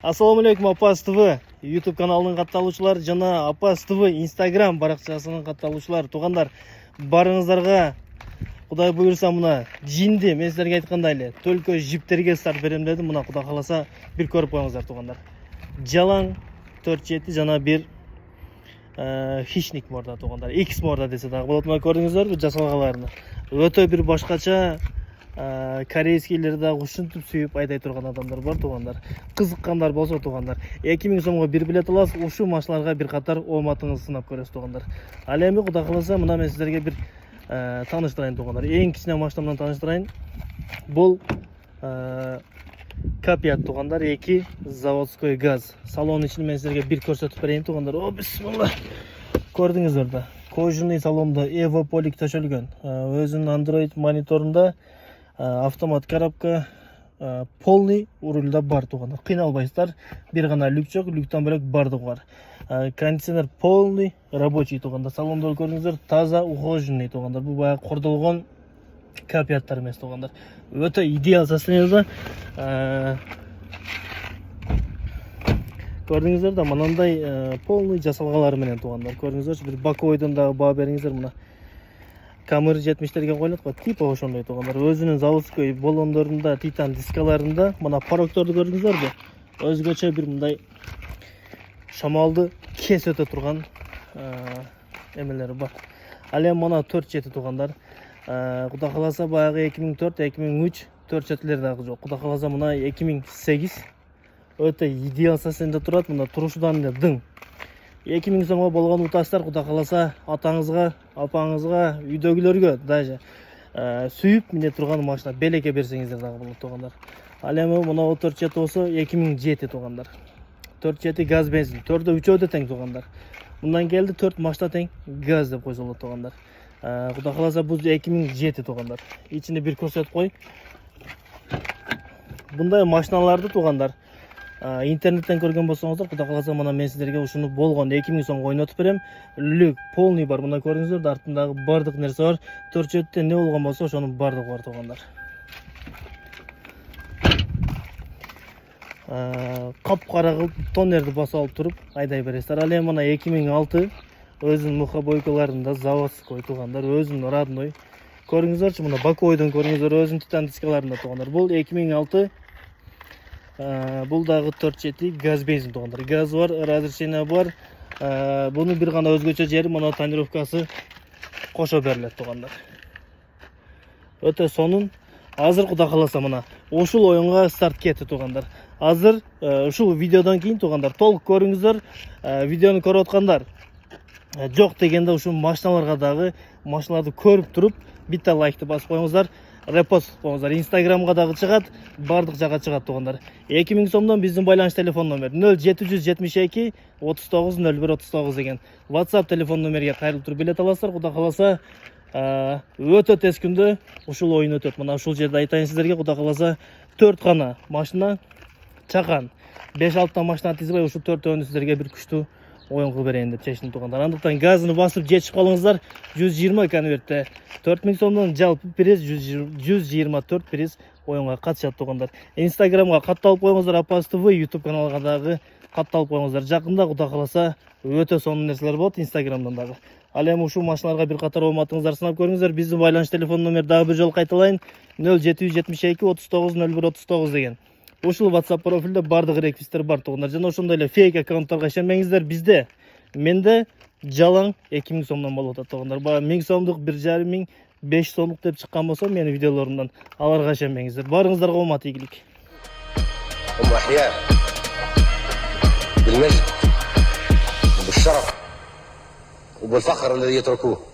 Assalomu alaykum Apas TV YouTube kanalının katılışçılar jana Apas TV Instagram baraqchasının katılışçılar туғандар барыңыздарга Құдай бұйырса мына жинди мен сіздерге айтқандай эле только жиптерге старт берем дедим. Мына Құдай қаласа bir көріп қойыңыздар туғандар. Жалаң 4-7 жана bir хищник морда туғандар. X морда десе дагы болот. Мына көрдүңүздөр бу жасалгаларны. Өтө bir башкача корейскийлер да ушинтип сүйүп айдай турган адамдар бар туғандар. Кызыккандар болсо туғандар 2000 сомго bir билет аласыз. Ушул машиналарга bir катар ооматыңызды сынап көрөсүз туғандар. Ал эми Кудай кааласа мына мен сиздерге bir таныштырайын туғандар. Эң кичине машина менен таныштырайын. Бул Капиат туғандар, 2 заводской газ. Салон ичин мен сиздерге bir көрсөтүп берейин туғандар. О, бисмилла. Көрдүңүздөр да. Кожаный салонда Evo Polik төшөлгөн. Өзүнүн Android мониторунда автомат коробка, полный рульда бар туғандар. Кыйналбайсыздар. Bir гана люк жок, люктан бөлөк бардыгы бар. Кондиционер полный рабочий туғандар. Салонда көрдүңүздөр, таза ухоженный туғандар. Бул баягы кордолгон Капиаттар эмес туғандар. Өтө идеал состояниеда. Көрдүңүздөр да мынандай полный жасалгалары менен туғандар. Көрдүңүздөр, bir боковойдон дагы баа бериңиздер мына. Камыр 70-терге коюлат го, типа ошондой туғандар. Өзүнүн заводской баллондорунда, титан дискаларында мына порокторду көрдүңүздөрбү? Өзгөчө bir мындай шамалды кес өтө турган эмелери бар. Ал эми мына 4-7 туғандар. Кудай кааласа баягы 2004-2003 4-7лер дагы жок. Кудай кааласа мына 2008 өтө идеал состояниеда турат. Мына турушудан эле дың. 2000 сомго болгон утастар Кудай кааласа атаңызга, апаңызга, үйдөгүлөргө даже сүйүп мине турган машина белекке берсеңиздер дагы болот туғандар. Ал эми мына 4-7 болсо 2007 туғандар. 4-7 газ бензин, 4-3 да тең туғандар. Мындан келди 4 машина тең газ деп койсо болот туғандар. Кудай кааласа бул 2007 туғандар. Ичинде bir көрсөтүп кой. Bunday машиналарды туғандар интернеттен көргөн болсоңуздар, Кудай кааласа мына мен сиздерге ушуну болгон 2000 сомго ойнотуп берем. Люк полный бар. Мына көрдүңүздөр, артындагы бардык нерсе бар. 4-7 не болгон болсо ошонун бардыгы бар туғандар. Кап-кара кылып тонерди басып алып туруп айдай бересиздер. Ал эми мына 2006 өзүнүн мухабойкаларында заводской туғандар, өзүнүн родной. Көрүңүздөрчү, мына боковойдон көрүңүздөр, өзүнүн титан дискаларында туғандар. Бул 2006 бул дагы 4-7 газ бензин туғандар. Газ бар, разрешение бар. Бунун bir гана өзгөчө жери мына тонировкасы кошо берилет туғандар. Өтө сонун. Азыр Кудай кааласа мына ушул оюнга старт кетти туғандар. Азыр ушул видеодон кийин туғандар толук көрүңүздөр. Видеону көрүп аткандар жок дегенде ушул машиналарга дагы машиналарды көрүп туруп битте лайкты басып коюңуздар. Репост коюңуздар. Инстаграмга дагы чыгат, бардык жака чыгат туғандар. 2000 сомдон биздин байланыш телефон номер 0772 39 01 39 деген WhatsApp телефон номерге кайрылып туруп билет аласыздар. Кудай кааласа өтө тез күндө ушул оюн өтөт. Мына ушул жерде айтайын сиздерге, Кудай кааласа 4 гана машина чакан 5-6 та машина тизбей ушул 4-өөнү сиздерге bir күчтүү оюн кылып берейин деп чечтим туғандар. Андыктан газыны басып жетишип калыңыздар. 120 конвертте 4000 сомдон жалпы приз 124 приз оюнга катышат туғандар. Инстаграмга катталып коюңуздар, Apas TV YouTube каналга дагы катталып коюңуздар. Жакында Кудай кааласа өтө сонун нерселер болот Инстаграмдан дагы. Ал эми ушул машиналарга bir катар ооматыңыздар сынап көрүңүздөр. Биздин байланыш телефон номер дагы bir жолу кайталайын. 0772 39 01 39 деген. Ушул WhatsApp профилде бардык реквизиттер бар туғандар. Жана ошондой эле фейк аккаунттарга ишенмеңиздер. Бизде менде жалаң 2000 сомдон болуп атат туғандар. Баа 1000 сомдук, 1500, 5 сомдук деп чыккан болсо менин видеолорумдан аларга ишенмеңиздер. Барыңыздарга оомат, ийгилик. أحياء بالمجد وبالشرف وبالفخر الذي يتركوه.